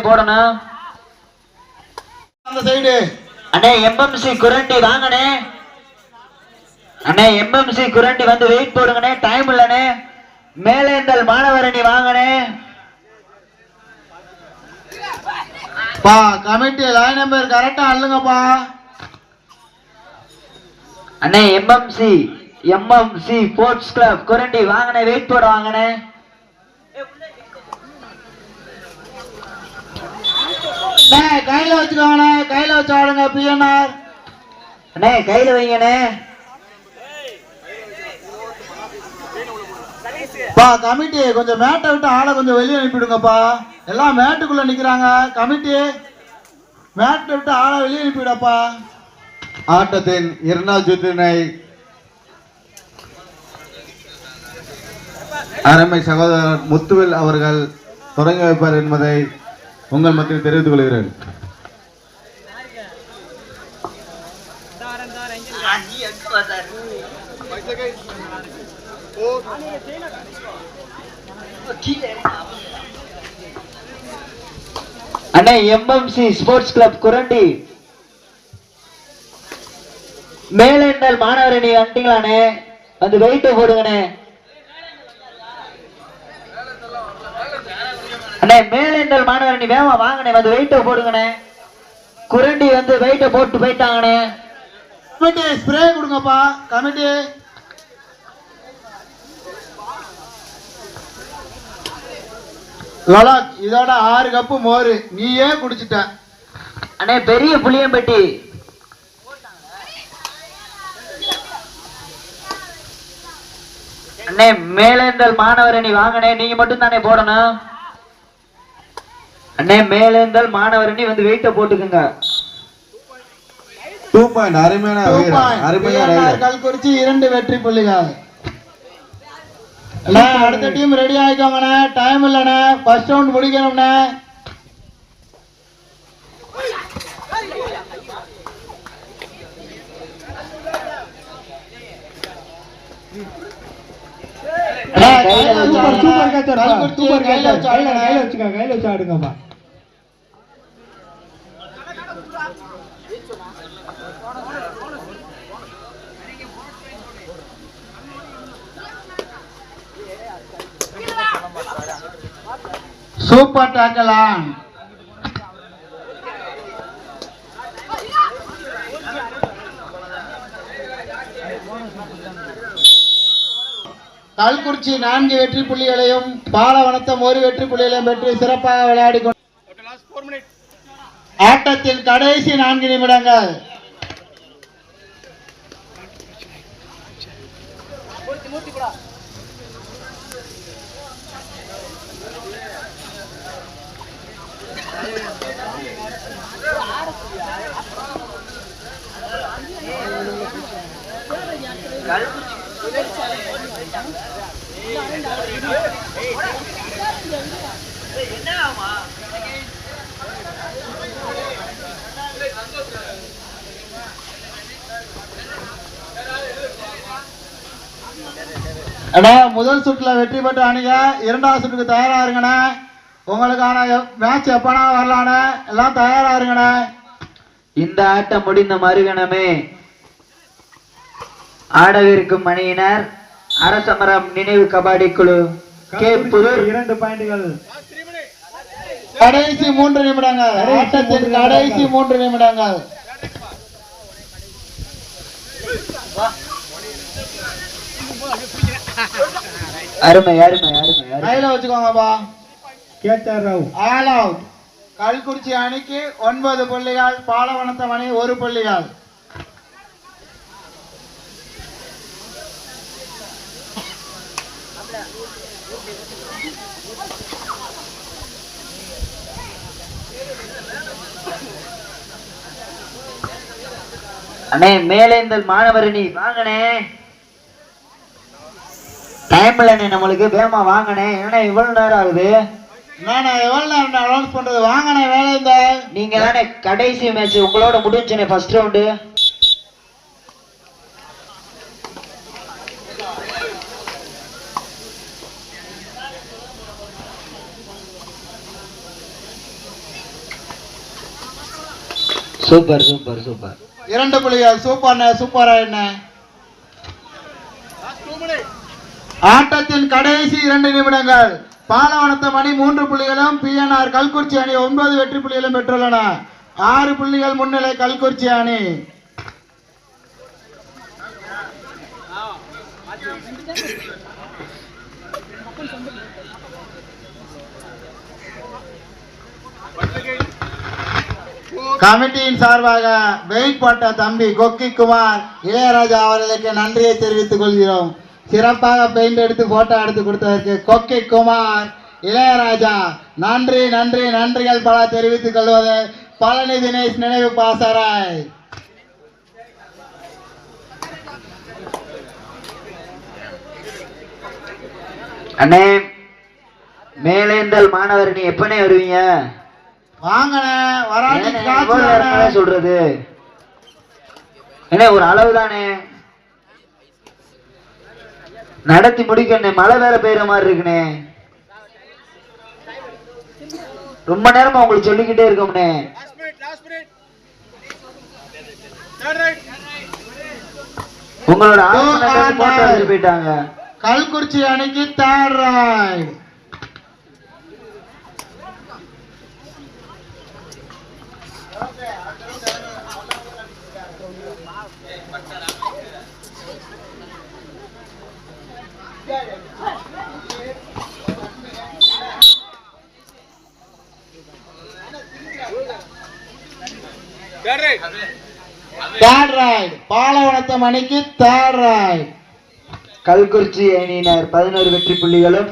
போடணும் அந்த சைடு. அண்ணே எம்எம்சி குரண்டி வாங்கண்ணே. அண்ணே எம்எம்சி குரண்டி வந்து வெயிட் போடுங்கண்ணே, டைம் இல்லண்ணே. மேலேந்தல் மாணவரணி வாங்கண்ணே. பா கமிட்டி லைன் நம்பர் கரெக்டா அள்ளுங்கப்பா. அண்ணே எம்எம்சி ஸ்போர்ட்ஸ் கிளப் குரண்டி வாங்கண்ணே, வெயிட் போட வாங்கண்ணே. கையில வச்சுக்கோங்கண்ணே, கையில வச்சு ஆடுங்க பிஎன்ஆர். அண்ணே கையில வைங்கண்ணே. பா கமிட்டி கொஞ்சம் மேட்டை விட்டு ஆளை கொஞ்சம் வெளியே அனுப்பிடுங்கப்பா. எல்லாம் மேட்டுக்குள்ள நிக்கிறாங்க. கமிட்டி மேட்டை விட்டு ஆளை வெளியே அனுப்பிவிடப்பா. ஆட்டத்தின் இரண்டாவது சுற்றினை அருமை சகோதரர் முத்துவேல் அவர்கள் தொடங்கி வைப்பார் என்பதை உங்கள் மத்தியில் தெரிவித்துக் கொள்கிறேன். அண்ணே எம்எம்சி ஸ்போர்ட்ஸ் கிளப் குரண்டி மேலெண்டல் மாணவரணி வந்துட்டீங்களாண்ணே, வந்து வெயிட் போடுங்கண்ணே. அண்ணே மேலெண்டல் மாணவரணி வேமா வாங்கண்ணே, வந்து வெயிட்ட போடுங்கண்ணே. குரண்டி வந்து வெயிட்ட போட்டு போயிட்டாங்கண்ணே. கமிட்டி ஸ்ப்ரே கொடுங்கப்பா. கமிட்டி இதோட 6 கப்பு மோர் நீயே குடிச்சிட்ட. அண்ணே பெரிய புளியம்பட்டி. அண்ணே மேலேந்தல் மாணவரணி வாங்கண்ணே, நீங்க மட்டும் தானே போடணும். அண்ணே மேலேந்தல் மாணவரணி வந்து வெயிட்ட போட்டுக்குங்க. 2 பாயிண்ட் அருமையான கல்குறிச்சி 2 வெற்றி புள்ளிகள். அடுத்த டீம் ரெடி ஆயிக்கோங்கண்ணே, டைம் இல்லண்ணே, ஃபர்ஸ்ட் ரவுண்ட் முடிக்கணும்ண்ணே. சூப்பர் டாக்கலான். கல்குறிச்சி 4 வெற்றி புள்ளிகளையும் பாலவனத்தம் 1 வெற்றி புள்ளிகளையும் பெற்று சிறப்பாக விளையாடி கொண்டு ஆட்டத்தில் கடைசி 4 நிமிடங்கள். முதல் சுற்றுல வெற்றி பெற்ற அணிங்க 2வது சுற்றுக்கு தயாரா இருங்கண்ணே. உங்களுக்கான மேட்ச் எப்பனா வரலானே, எல்லாம் தயாரா இருங்கண்ணே. இந்த ஆட்டம் முடிந்த மறுகணமே ஆடவிருக்கும் அணியினர் அரசமரம் நினைவு கபாடி குழு கேப்புதூர் 2 பாயிண்டுகள். கடைசி 3 நிமிடங்கள். ஆட்டத்தின் கடைசி 3 நிமிடங்கள். அருமை அருமை அருமை. கையில வச்சுக்கோங்கப்பா. All out. கல்குறிச்சி அணிக்கு 9 புள்ளிகள், பாலவனத்தம் அணி 1 புள்ளிகள். அண்ணே மேலேந்தல் மாணவரணி வாங்கண்ணே, டைம் இல்லண்ணே நம்மளுக்கு, வேகமா வாங்கண்ணே. ஏன்னா இவ்வளவு நேரம் ஆகுது. எவ்வளவு நேரம் அனௌன்ஸ் பண்றது? வாங்கண்ணே வேலைந்தல். நீங்க தானே கடைசி மேட்ச் உங்களோட முடிஞ்சுனே first round. Super super super. 2 புள்ளிகள். சூப்பர்ண்ணே, சூப்பரா என்ன. ஆட்டத்தின் கடைசி 2 நிமிடங்கள். பாலவனத்தம் அணி 3 புள்ளிகளும் பிஎன்ஆர் கல்குறிச்சி அணி 9 வெற்றி புள்ளிகளும் பெற்றுள்ளன. 6 புள்ளிகள் முன்னிலை கல்குறிச்சி அணி. கமிட்டியின் சார்பாக வெயிட் போட்ட தம்பி கொக்கி குமார் இளையராஜா அவர்களுக்கு நன்றியை தெரிவித்துக் கொள்கிறோம். சிறப்பாக பெயிண்ட் எடுத்து போட்டோ எடுத்து கொடுத்ததற்கு கொக்கி குமார் இளையராஜா நன்றி நன்றி நன்றிகள் பல தெரிவித்துக் கொள்வது பழனி தினேஷ் நினைவு பாசராய். அண்ணே மேலேந்தல் மாணவர் நீ எப்பனே வருவீங்க? வாங்கண்ணே, வராட்டி சொல்றது என்ன ஒரு அளவுதானே, நடத்தி முடிக்கணே. மழை வேற பெய்யற மாதிரி இருக்குனே, ரொம்ப நேரமா உங்களுக்கு சொல்லிக்கிட்டே இருக்கோம்னே. உங்களோட ஆலோசனை போயிட்டாங்க. கல்குறிச்சி அணிக்கு third right. Third right. Palavanatham அணிக்கு தேர்ட் ரைட். கல்குறிச்சி அணியினர் 11 வெற்றி புள்ளிகளும்